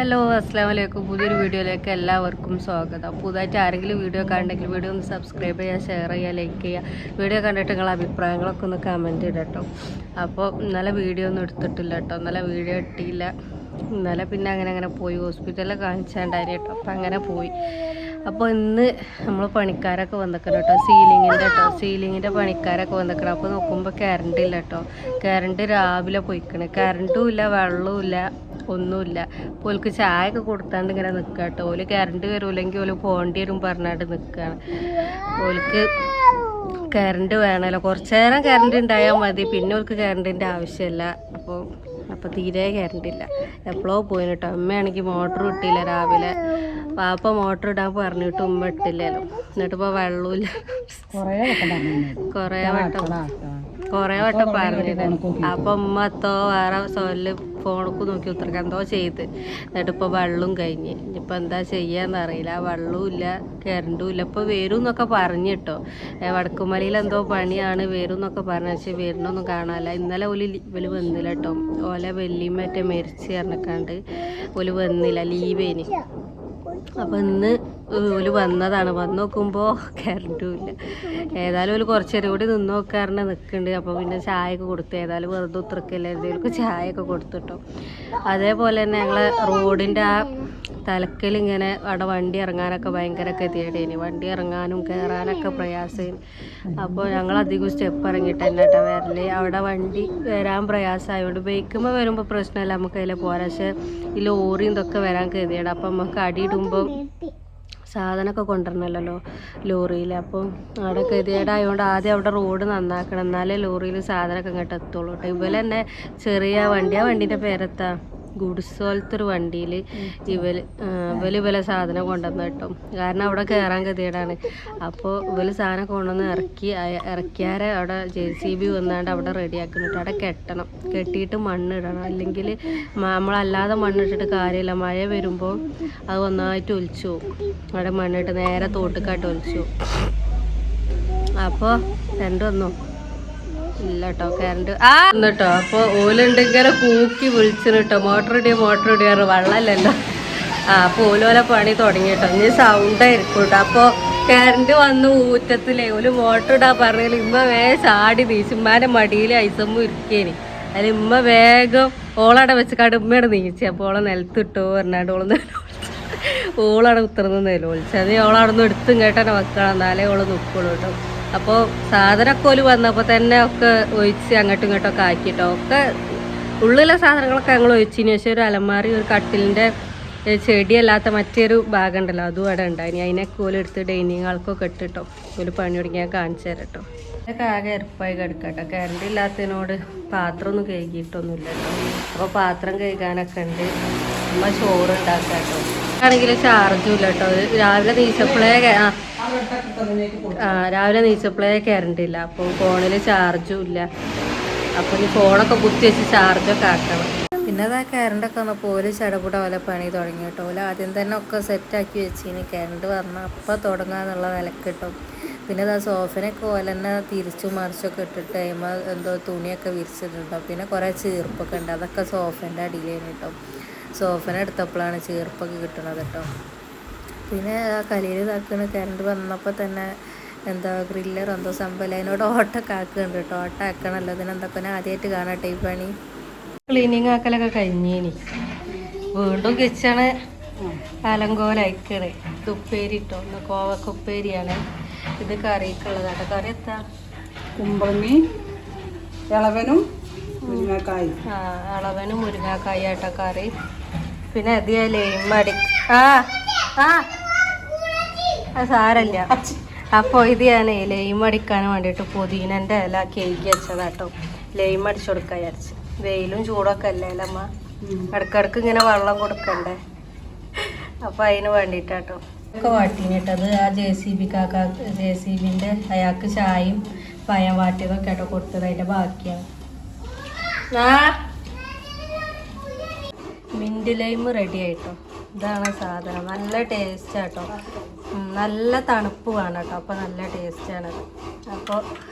Hello അസ്സലാമലൈക്കും. പുതിയൊരു വീഡിയോയിലേക്ക് എല്ലാവർക്കും സ്വാഗതം. പുതുതായിട്ട് ആരെങ്കിലും വീഡിയോ കണ്ടെങ്കിൽ വീഡിയോ ഒന്ന് സബ്സ്ക്രൈബ് ചെയ്യുക, ഷെയർ ചെയ്യുക, ലൈക്ക് ചെയ്യുക. വീഡിയോ കണ്ടിട്ട് നിങ്ങളുടെ അഭിപ്രായങ്ങളൊക്കെ ഒന്ന് കമൻറ്റ് ഇടട്ടോ. അപ്പോൾ ഇന്നലെ വീഡിയോ ഒന്നും എടുത്തിട്ടില്ല കേട്ടോ. ഇന്നലെ വീഡിയോ ഇട്ടില്ല. ഇന്നലെ പിന്നെ അങ്ങനെ പോയി ഹോസ്പിറ്റലിൽ കാണിച്ചാണ്ടായിരുന്നു കേട്ടോ. അപ്പം അങ്ങനെ പോയി. അപ്പോൾ ഇന്ന് നമ്മൾ പണിക്കാരൊക്കെ വന്നിക്കണം കേട്ടോ. സീലിങ്ങിൻ്റെ പണിക്കാരൊക്കെ വന്നിക്കണം. അപ്പോൾ നോക്കുമ്പോൾ കറണ്ട് ഇല്ല കേട്ടോ. കറണ്ട് രാവിലെ പോയിക്കണ്. കറണ്ടും ഇല്ല, വെള്ളവും ഇല്ല, ഒന്നുമില്ല. അപ്പോൾ ഓൾക്ക് ചായ ഒക്കെ കൊടുത്താണ്ട് ഇങ്ങനെ നിൽക്കുക കേട്ടോ. ഓല് കറണ്ട് വരൂല്ലെങ്കിൽ ഓല് പോകേണ്ടി വരും പറഞ്ഞാണ്ട് നിൽക്കുകയാണ്. ഓൾക്ക് കറണ്ട് വേണമല്ലോ, കുറച്ച് നേരം കറണ്ട് ഉണ്ടായാൽ മതി, പിന്നെ ഓൾക്ക് കറണ്ടിൻ്റെ ആവശ്യമില്ല. അപ്പോൾ തീരെ കറണ്ടില്ല. എപ്പോഴോ പോയിന് കേട്ടോ. അമ്മയാണെങ്കിൽ മോട്ടർ ഇട്ടില്ല രാവിലെ. പാപ്പ മോട്ടർ ഇടാൻ പറഞ്ഞിട്ട് ഉമ്മ ഇട്ടില്ലല്ലോ. എന്നിട്ടിപ്പോൾ വെള്ളമില്ല. കുറേ വട്ടം പറഞ്ഞിട്ട് അപ്പം ഉമ്മ എത്തോ വേറെ സോലിൽ ഫോണൊക്കെ നോക്കി ഉത്തരക്ക് എന്തോ ചെയ്ത്. എന്നിട്ടിപ്പോൾ വെള്ളവും കഴിഞ്ഞ്. ഇനിയിപ്പോൾ എന്താ ചെയ്യാന്നറിയില്ല. വെള്ളവും ഇല്ല, കറണ്ടും ഇല്ല. ഇപ്പോൾ വരും എന്നൊക്കെ പറഞ്ഞു കേട്ടോ. വടക്കുമലയിൽ എന്തോ പണിയാണ്, വരും എന്നൊക്കെ പറഞ്ഞു. പക്ഷേ വരുന്നൊന്നും കാണാനില്ല. ഇന്നലെ ഇവല് വന്നില്ല കേട്ടോ. ഓലെ വെല്ലിമറ്റേ മരിച്ച് പറഞ്ഞക്കാണ്ട് ഓല് വന്നില്ല, ലീവേന്. അപ്പം ഇന്ന് ഓല് വന്നതാണ്. വന്ന് നോക്കുമ്പോൾ കറണ്ടും ഇല്ല. ഏതായാലും ഓല് കുറച്ച് നേരം കൂടി നിന്ന് നോക്കാറിന് നിൽക്കുന്നുണ്ട്. അപ്പോൾ പിന്നെ ചായയൊക്കെ കൊടുത്തു. ഏതായാലും വെറുതെ ഉത്തരക്കല്ലേ, എന്തെങ്കിലും ചായയൊക്കെ കൊടുത്തിട്ടോ. അതേപോലെ തന്നെ ഞങ്ങളെ റോഡിൻ്റെ ആ തലക്കൽ ഇങ്ങനെ അവിടെ വണ്ടി ഇറങ്ങാനൊക്കെ ഭയങ്കര ഗതികേടേനി. വണ്ടി ഇറങ്ങാനും കയറാനൊക്കെ പ്രയാസം. അപ്പോൾ ഞങ്ങൾ അധികം സ്റ്റെപ്പ് ഇറങ്ങിയിട്ട് തന്നെ കേട്ടോ വരല്. അവിടെ വണ്ടി വരാൻ പ്രയാസമായതുകൊണ്ട് ബൈക്കുമ്പോൾ വരുമ്പോൾ പ്രശ്നമല്ല, നമുക്ക് അതിൽ പോരാ. പക്ഷേ ഈ ലോറിയും ഇതൊക്കെ വരാൻ ഗതികേടാ. അപ്പം നമുക്ക് അടിയിടുമ്പോൾ സാധനമൊക്കെ കൊണ്ടുവരണമല്ലോ ലോറിയിൽ. അപ്പം അവിടെ ഗതികേടായതുകൊണ്ട് ആദ്യം അവിടെ റോഡ് നന്നാക്കണം, എന്നാലേ ലോറിയിൽ സാധനമൊക്കെ ഇങ്ങോട്ട് എത്തുള്ളൂ കേട്ടോ. ഇവർ തന്നെ ചെറിയ വണ്ടി, ആ വണ്ടീൻ്റെ പേരെത്താ ഗുഡ്സ് പോലത്തെ ഒരു വണ്ടിയിൽ ഇവലെ സാധനം കൊണ്ടുവന്ന് കേട്ടോ. കാരണം അവിടെ കയറാൻ ഗതികേടാണ്. അപ്പോൾ ഇവല് സാധനം കൊണ്ടുവന്ന് ഇറക്കിയാരെ അവിടെ JCB വന്നാണ്ട് അവിടെ റെഡിയാക്കുന്നുണ്ട്. അവിടെ കെട്ടണം, കെട്ടിയിട്ട് മണ്ണിടണം. അല്ലെങ്കിൽ നമ്മളല്ലാതെ മണ്ണിട്ടിട്ട് കാര്യമില്ല. മഴ വരുമ്പോൾ അത് ഒന്നായിട്ട് ഒലിച്ചു പോകും. അവിടെ മണ്ണിട്ട് നേരെ തോട്ടുകാട്ട് ഒലിച്ചു. അപ്പോൾ കറണ്ട് വന്നു ഇല്ല കേട്ടോ. കറണ്ട് കേട്ടോ. അപ്പോൾ ഓലുണ്ടെങ്കിൽ കൂക്കി വിളിച്ചിന് കേട്ടോ. മോട്ടർ ഇടിയാറ് വെള്ളമല്ലല്ലോ. അപ്പോൾ ഓലോലെ പണി തുടങ്ങി കേട്ടോ. ഇനി സൗണ്ടായിരിക്കും കേട്ടോ. അപ്പോൾ കറണ്ട് വന്ന് ഊറ്റത്തിലേ ഓല് മോട്ടർ ഇടാൻ പറഞ്ഞാൽ ഇമ്മ വേഗം ചാടി നീച്ചുമ്മാൻ്റെ മടിയിൽ ഐസമ്മ ഇരിക്കേനി. അതിൽ ഇമ്മ വേഗം ഓളവിടെ വെച്ച് ഉമ്മയുടെ നീച്ചി. അപ്പോൾ ഓളെ നിലത്തിട്ടോ പറഞ്ഞാണ്ട് ഓളവിടെ ഉത്തർന്ന് നിലവിളിച്ചു. അത് ഓളവിടെ നിന്ന് എടുത്തും കേട്ടെ വെക്കണം, എന്നാലേ ഓള് നിൽക്കുള്ളൂ കേട്ടോ. അപ്പോൾ സാധനമൊക്കെ ഓല് വന്നപ്പോൾ തന്നെ ഒക്കെ ഒഴിച്ച് അങ്ങോട്ടും ഇങ്ങോട്ടൊക്കെ ആക്കിയിട്ടോ. ഒക്കെ ഉള്ളിലെ സാധനങ്ങളൊക്കെ ഞങ്ങൾ ഒഴിച്ചതിന് ശേഷം ഒരു അലമാരി, ഒരു കട്ടിലിൻ്റെ ചെടിയല്ലാത്ത മറ്റൊരു ഭാഗം ഉണ്ടല്ലോ, അതും അവിടെ ഉണ്ടായിനി. അതിനൊക്കെ ഓല് എടുത്ത് ഡൈനിങ് ഹാൾക്കൊക്കെ ഇട്ടിട്ടോ. ഒരു പണി തുടങ്ങിയാൽ കാണിച്ചു തരാം കേട്ടോ. അതൊക്കെ ആകെ എരപ്പായി കിടക്കട്ടോ. കറണ്ട് ഇല്ലാത്തതിനോട് പാത്രമൊന്നും കഴുകിയിട്ടൊന്നുമില്ല കേട്ടോ. അപ്പോൾ പാത്രം കഴുകാനൊക്കെ ഉണ്ട്. അമ്മ ചോറ് ഉണ്ടാക്കാം കേട്ടോ. ആണെങ്കിൽ ചാർജും ഇല്ല കേട്ടോ. രാവിലെ നീച്ചപ്പോഴേ കറണ്ട് ഇല്ല. അപ്പോൾ ഫോണിൽ ചാർജും ഇല്ല. അപ്പോൾ ഈ ഫോണൊക്കെ കുത്തി വെച്ച് ചാർജൊക്കെ ആക്കണം. പിന്നെ അതാ കറണ്ടൊക്കെ വന്നപ്പോൾ ഓല് ചടപുട പോലെ പണി തുടങ്ങി കേട്ടോ. ഓല് ആദ്യം തന്നെ ഒക്കെ സെറ്റാക്കി വെച്ചിന്. കറണ്ട് വന്നാൽ അപ്പം തുടങ്ങാന്നുള്ള നിലക്ക് കിട്ടും. പിന്നെ അതാ സോഫനൊക്കെ ഓല തന്നെ തിരിച്ചും മറിച്ചൊക്കെ ഇട്ടിട്ട് കഴിയുമ്പോൾ എന്തോ തുണിയൊക്കെ വിരിച്ചിട്ടുണ്ടാവും. പിന്നെ കുറേ ചീർപ്പൊക്കെ ഉണ്ട്, അതൊക്കെ സോഫൻ്റെ അടിയിലേന് കേട്ടോ. സോഫന എടുത്തപ്പോഴാണ് ചീർപ്പൊക്കെ കിട്ടണത് കേട്ടോ. പിന്നെ ആ കലയിൽ ഇതാക്കണ കറണ്ട് വന്നപ്പോൾ തന്നെ എന്താ ഗ്രില്ലർ എന്തോ സംഭവം അതിനോട് ഓട്ടൊക്കെ ആക്കുന്നുണ്ട് കേട്ടോ. ഓട്ട ആക്കണമല്ലോ. ഇതിനെന്തൊക്കെ ആദ്യമായിട്ട് കാണട്ടെ ഈ പണി. ക്ലീനിങ് ആക്കലൊക്കെ കഴിഞ്ഞേനി. വീണ്ടും കിച്ചണ് അലങ്കോലയക്കണേ. ഉപ്പേരി ഇട്ടോ. ഒന്ന് കോവക്കുപ്പേരിയാണ്. ഇത് കറിക്കുള്ളതാട്ടോ. കറി എത്താ കുമ്പളങ്ങി ഇളവനും മുരിങ്ങാക്കായി. ഇളവനും മുരിങ്ങാക്കായി ആട്ടോ കറി. പിന്നെ അത് ലെയ്മടി സാരല്ല. അപ്പോൾ ഇത് ഞാൻ ലെയ്മടിക്കാൻ വേണ്ടിയിട്ട് പുതിനൻ്റെ ഇല കേക്ക് വെച്ചതാട്ടോ. ലെയ്മടിച്ചു കൊടുക്കാൻ വിചാരിച്ച്. വെയിലും ചൂടൊക്കെ അല്ലേ അമ്മ, ഇടക്കിടക്ക് ഇങ്ങനെ വെള്ളം കൊടുക്കണ്ടേ. അപ്പോൾ അതിന് വേണ്ടിയിട്ടാട്ടോ ഒക്കെ വാട്ടിനിട്ടത്. ആ JCBൻ്റെ അയാൾക്ക് ചായയും പയം വാട്ടിയതൊക്കെ ആട്ടോ കൊടുത്തത്. അതിൻ്റെ ബാക്കിയാണ്. മിൻറ്റ് ലൈം റെഡി ആയിട്ടോ. ഇതാണ് സാധനം. നല്ല ടേസ്റ്റ് ആട്ടോ. നല്ല തണുപ്പ് വേണം കേട്ടോ. അപ്പോൾ നല്ല ടേസ്റ്റാണത്. അപ്പോൾ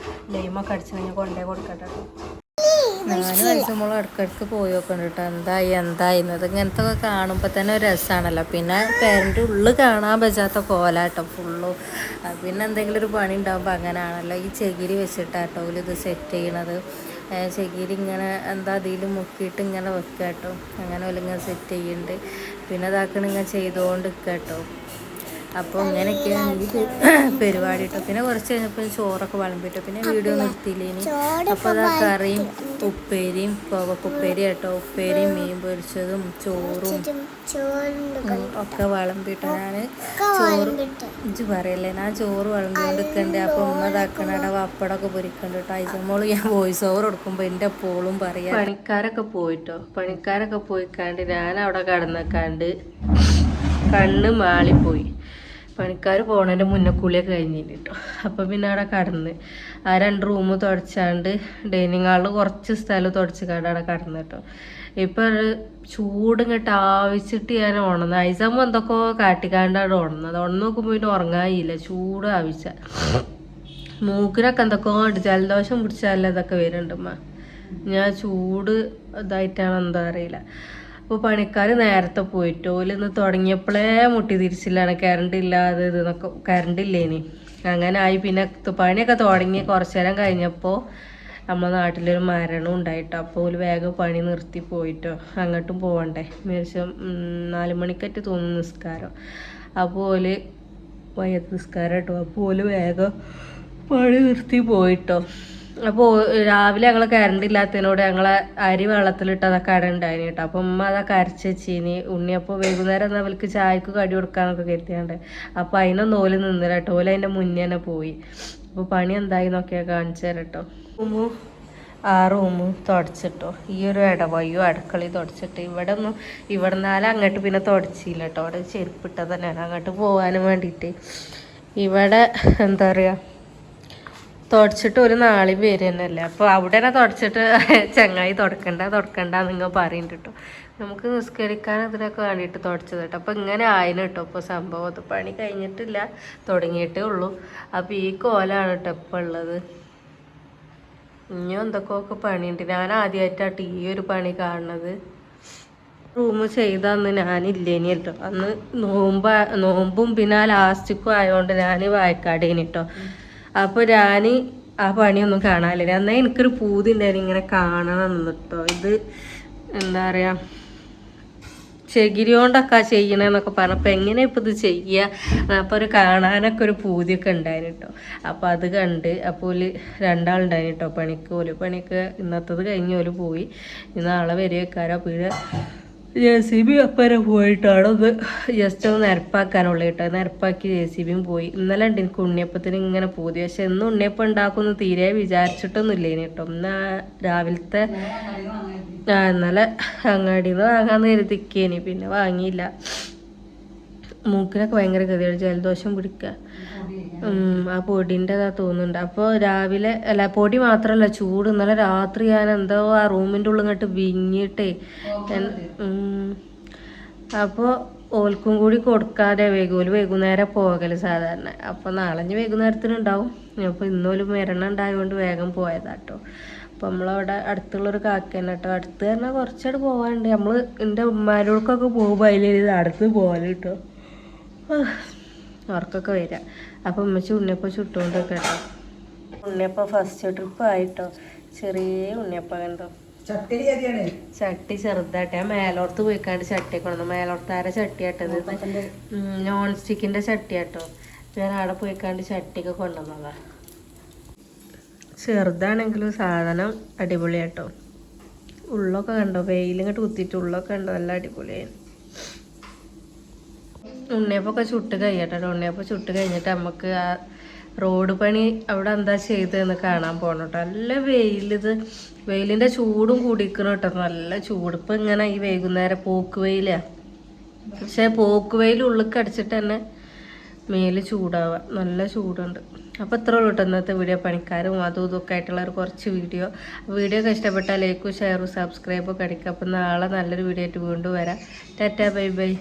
ലൈമൊക്കെ അടിച്ച് കഴിഞ്ഞാൽ കൊണ്ടേ കൊടുക്കട്ടോ. ഞാനും ഐസമോളും ഇടയ്ക്കിടയ്ക്ക് പോയി നോക്കണം കേട്ടോ എന്തായിരുന്നത് ഇങ്ങനത്തെ ഒക്കെ കാണുമ്പോൾ തന്നെ ഒരു രസമാണല്ലോ. പിന്നെ പേരൻ്റെ ഉള്ളിൽ കാണാൻ പറ്റാത്ത കോലാട്ടോ ഫുള്ളും. പിന്നെ എന്തെങ്കിലും ഒരു പണി ഉണ്ടാകുമ്പോൾ അങ്ങനെയാണല്ലോ. ഈ ചകിരി വെച്ചിട്ടാട്ടോ ഇത് സെറ്റ് ചെയ്യണത്. ചകിരി ഇങ്ങനെ അതിൽ മുക്കിയിട്ട് ഇങ്ങനെ വെക്കുക കേട്ടോ. അങ്ങനെ ഇങ്ങനെ സെറ്റ് ചെയ്യുന്നുണ്ട്. പിന്നെ ഇതാക്കണം ഇങ്ങനെ ചെയ്തുകൊണ്ട് നിൽക്കുക കേട്ടോ. അപ്പോൾ ഇങ്ങനെയൊക്കെയാണ് ഈ പരിപാടി കേട്ടോ. പിന്നെ കുറച്ച് കഴിഞ്ഞപ്പോൾ ചോറൊക്കെ വിളമ്പിട്ടോ. പിന്നെ വീഡിയോ നിർത്തിയില്ലേനി. അപ്പോൾ അതാ കറിയും ഉപ്പേരിയും കോവക്കുപ്പേരി കേട്ടോ. ഉപ്പേരിയും മീൻ പൊരിച്ചതും ചോറും ഒക്കെ വിളമ്പിട്ടോ. ഞാൻ ചോറ് ഇഞ്ച് പറയല്ലേ, ഞാൻ ചോറ് വിളമ്പിക്കൊണ്ടിരിക്കണ്ട്. അപ്പോൾ ഉമ്മതാക്കണ പപ്പടമൊക്കെ പൊരിക്കണ്ട് കേട്ടോ. ഐസമോള് ഞാൻ വോയിസ് ഓവർ കൊടുക്കുമ്പോൾ എൻ്റെ പോളും പറയാം. പണിക്കാരൊക്കെ പോയിട്ടോ. പണിക്കാരൊക്കെ പോയിക്കാണ്ട് ഞാൻ അവിടെ കടന്നേക്കാണ്ട് കണ്ണ് മാളിപ്പോയി. പണിക്കാർ പോണതിൻ്റെ മുന്നേ കുളിയൊക്കെ കഴിഞ്ഞിട്ട് കേട്ടോ. അപ്പം പിന്നെ അവിടെ കടന്ന് ആ 2 റൂം തുടച്ചാണ്ട് ഡൈനിങ് ഹാളിൽ കുറച്ച് സ്ഥലം തുടച്ചിക്കാണ്ട് അവിടെ കടന്ന് കേട്ടോ. ഇപ്പം ഒരു ചൂട് ഇങ്ങോട്ട് ആവശ്യമിട്ട് ഞാൻ ഉണർന്ന്. ഐസമ്മ എന്തൊക്കെയോ കാട്ടിക്കാണ്ടാണ് ഉണർന്നത്. ഉണർന്ന് നോക്കുമ്പോൾ പിന്നെ ഉറങ്ങാനില്ല, ചൂട് ആവശ്യ. മൂക്കിനൊക്കെ എന്തൊക്കെയോ ജലദോഷം പിടിച്ചാലേ ഇതൊക്കെ വരുന്നുണ്ടമ്മ. ഞാൻ ചൂട് ഇതായിട്ടാണ് എന്താ അറിയില്ല. അപ്പോൾ പണിക്കാർ നേരത്തെ പോയിട്ട് ഓലിന്ന് തുടങ്ങിയപ്പോഴേ മുട്ടി തിരിച്ചില്ലാണ് കറണ്ട് ഇല്ലാതെ ഇതെന്നൊക്കെ. കറണ്ട് ഇല്ലേനി അങ്ങനെ ആയി. പിന്നെ പണിയൊക്കെ തുടങ്ങി കുറച്ച് നേരം കഴിഞ്ഞപ്പോൾ നമ്മളെ നാട്ടിലൊരു മരണം ഉണ്ടായിട്ടോ. അപ്പോൾ ഓല് വേഗം പണി നിർത്തി പോയിട്ടോ. അങ്ങോട്ടും പോകണ്ടേ, ഏകദേശം 4 മണിക്കറ്റ് തോന്നുന്നു നിസ്കാരം. അപ്പോൾ ഓല് വയ്യത്ത് നിസ്കാരം കേട്ടോ. അപ്പോൾ ഓല് വേഗം പണി നിർത്തി പോയിട്ടോ. അപ്പോൾ രാവിലെ ഞങ്ങൾ കറണ്ട് ഇല്ലാത്തതിനോട് ഞങ്ങളെ അരി വെള്ളത്തിലിട്ട് അതൊക്കെ അവിടെ ഉണ്ടായിന് കേട്ടോ. അപ്പം ഉമ്മ അതൊക്കെ അരച്ച് വെച്ചീനി. ഉണ്ണിയപ്പോൾ വൈകുന്നേരം എന്നാൽ അവർക്ക് ചായക്ക് കടി കൊടുക്കാന്നൊക്കെ കരുതിയാണ്ട്. അപ്പോൾ അതിനൊന്നും ഓല് നിന്നില്ല കേട്ടോ. ഓല് അതിൻ്റെ മുന്നേ തന്നെ പോയി. അപ്പോൾ പണി എന്തായി നോക്കിയാൽ കാണിച്ചു തരാം കേട്ടോ. ആ റൂമ് തുടച്ചിട്ടോ. ഈ ഒരു ഇടവയ്യോ അടുക്കളയിൽ തുടച്ചിട്ട് ഇവിടെ നിന്നാലും അങ്ങോട്ട് പിന്നെ തുടച്ചില്ല കേട്ടോ. അവിടെ ചെരുപ്പിട്ടത് തന്നെയാണ് അങ്ങോട്ട് പോകാനും വേണ്ടിയിട്ട്. ഇവിടെ എന്താ പറയുക, തുടച്ചിട്ട് ഒരു നാളി പേര് തന്നെയല്ലേ. അപ്പോൾ അവിടെ തന്നെ തുടച്ചിട്ട് ചങ്ങായി തുടക്കണ്ട നിങ്ങൾ പറയുന്നുണ്ട് കേട്ടോ. നമുക്ക് നിസ്കരിക്കാൻ ഇതിനൊക്കെ വേണ്ടിയിട്ട് തുടച്ചത് കേട്ടോ. അപ്പോൾ ഇങ്ങനെ ആയിന് കേട്ടോ. ഇപ്പോൾ സംഭവം അത് പണി കഴിഞ്ഞിട്ടില്ല, തുടങ്ങിയിട്ടേ ഉള്ളൂ. അപ്പോൾ ഈ കോലാണ് കേട്ടോ ഇപ്പോൾ ഉള്ളത്. ഇനിയും എന്തൊക്കെയൊക്കെ പണിയുണ്ട്. ഞാൻ ആദ്യമായിട്ടാട്ടോ ഈ ഒരു പണി കാണുന്നത്. റൂം ചെയ്തന്ന് ഞാനില്ലേനി കേട്ടോ. അന്ന് നോമ്പും പിന്നെ ലാസ്റ്റിക്കും ആയതുകൊണ്ട് ഞാൻ വായക്കാടേനി കേട്ടോ. അപ്പോൾ ഞാൻ ആ പണിയൊന്നും കാണാനില്ല. എന്നാൽ എനിക്കൊരു പൂതി ഉണ്ടായിരുന്നു ഇങ്ങനെ കാണണം കേട്ടോ. ഇത് എന്താ പറയുക, ചകിരി കൊണ്ടൊക്കെ ചെയ്യണമെന്നൊക്കെ പറഞ്ഞപ്പോൾ എങ്ങനെ ഇപ്പം ഇത് ചെയ്യുക. അപ്പോൾ ഒരു കാണാനൊക്കെ ഒരു പൂതിയൊക്കെ ഉണ്ടായിരുന്നു കേട്ടോ. അപ്പോൾ അത് കണ്ട് അപ്പോൾ 2 ആളുണ്ടായിരുന്നു കേട്ടോ പണിക്ക്. പണിക്ക് ഇന്നത്തത് കഴിഞ്ഞ് പോയി. നാളെ വരുവെക്കാരോ. പിന്നെ JCB അപ്പരെ പോയിട്ടാണ് ഒന്ന് ജസ്റ്റ് ഒന്ന് നിരപ്പാക്കാനുള്ളത് കേട്ടോ. നിരപ്പാക്കി JCBയും പോയി. ഇന്നലെ ഉണ്ട് എനിക്ക് ഉണ്ണിയപ്പത്തിന് ഇങ്ങനെ പൂതി. പക്ഷെ ഇന്ന് ഉണ്ണിയപ്പം ഉണ്ടാക്കുമെന്ന് തീരെ വിചാരിച്ചിട്ടൊന്നും ഇല്ലേനി കേട്ടോ. ഇന്ന് രാവിലത്തെ ഇന്നലെ അങ്ങാടിയിൽ നിന്ന് വാങ്ങാന്ന് കരുതിക്കേനി. പിന്നെ വാങ്ങിയില്ല. മൂക്കിനൊക്കെ ഭയങ്കര ഗതിയാണ്, ജലദോഷം പിടിക്കുക. ആ പൊടിൻ്റെതാ തോന്നുന്നുണ്ട്. അപ്പോൾ രാവിലെ അല്ല, പൊടി മാത്രമല്ല ചൂട്. ഇന്നലെ രാത്രി ഞാൻ എന്തോ ആ റൂമിൻ്റെ ഉള്ളിൽ ഇങ്ങോട്ട് വിങ്ങിയിട്ടേ. അപ്പോൾ ഓൽക്കും കൂടി കൊടുക്കാതെ വൈകുന്നേരം പോകല് സാധാരണ. അപ്പോൾ നാളെ വൈകുന്നേരത്തിനുണ്ടാവും. അപ്പോൾ ഇന്നോലും മരണം ഉണ്ടായതുകൊണ്ട് വേഗം പോയതാട്ടോ. അപ്പോൾ നമ്മളവിടെ അടുത്തുള്ളൊരു കാക്ക തന്നെ കേട്ടോ. അടുത്ത് പറഞ്ഞാൽ കുറച്ചവിടെ പോകാനുണ്ട്. നമ്മൾ എൻ്റെ ഉമ്മാരോടൊക്കെ പോകുമ്പോൾ അതിൽ അടുത്ത് പോകല് കേട്ടോ. ഉറക്കൊക്കെ വരാം. അപ്പം ഉമ്മച്ചി ഉണ്ണിയപ്പം ചുട്ടുകൊണ്ടൊക്കെ കേട്ടോ. ഉണ്ണിയപ്പം ഫസ്റ്റ് ട്രിപ്പ് ആയിട്ടോ. ചെറിയ ഉണ്ണിയപ്പം കണ്ടോ. ചട്ടി ചെറുതായിട്ട് ഞാൻ മേലോർത്ത് പോയിക്കാണ്ട് ചട്ടിയൊക്കെ കൊണ്ടു. മേലോർത്താര ചട്ടിയാട്ടത്. നോൺ സ്റ്റിക്കിൻ്റെ ചട്ടിയാട്ടോ. ഞാൻ അവിടെ പോയിക്കാണ്ട് ചട്ടിയൊക്കെ കൊണ്ടുവന്നതാ. ചെറുതാണെങ്കിലും സാധനം അടിപൊളിയാട്ടോ. ഉള്ളൊക്കെ കണ്ടോ, വെയിലിങ്ങോട്ട് കുത്തിയിട്ട് ഉള്ളൊക്കെ കണ്ടോ, നല്ല അടിപൊളിയായി. ഉണ്ണിയപ്പൊക്കെ ചുട്ട് കഴിയട്ടോ. ഉണ്ണിയപ്പം ചുട്ട് കഴിഞ്ഞിട്ട് നമുക്ക് ആ റോഡ് പണി അവിടെ എന്താ ചെയ്തതെന്ന് കാണാൻ പോകണം കേട്ടോ. നല്ല വെയിലിൻ്റെ ചൂടും കൂടിക്കണം കേട്ടോ. നല്ല ചൂട്. ഇപ്പം ഇങ്ങനെ ഈ വൈകുന്നേരം പോക്ക് വെയിലാണ്. പക്ഷേ പോക്ക് വെയിൽ ഉള്ളിൽ അടിച്ചിട്ട് തന്നെ മേല് ചൂടാവുക. നല്ല ചൂടുണ്ട്. അപ്പോൾ ഇത്ര ഉള്ളൂ കേട്ടോ ഇന്നത്തെ വീഡിയോ. പണിക്കാരും അതും ഇതൊക്കെ ആയിട്ടുള്ള ഒരു കുറച്ച് വീഡിയോ ഒക്കെ ഇഷ്ടപ്പെട്ടാൽ ലൈക്കും ഷെയറും സബ്സ്ക്രൈബും ഒക്കെ അടിക്കുക. അപ്പം നാളെ നല്ലൊരു വീഡിയോ ആയിട്ട് വീണ്ടും വരാം. Tata bye bye.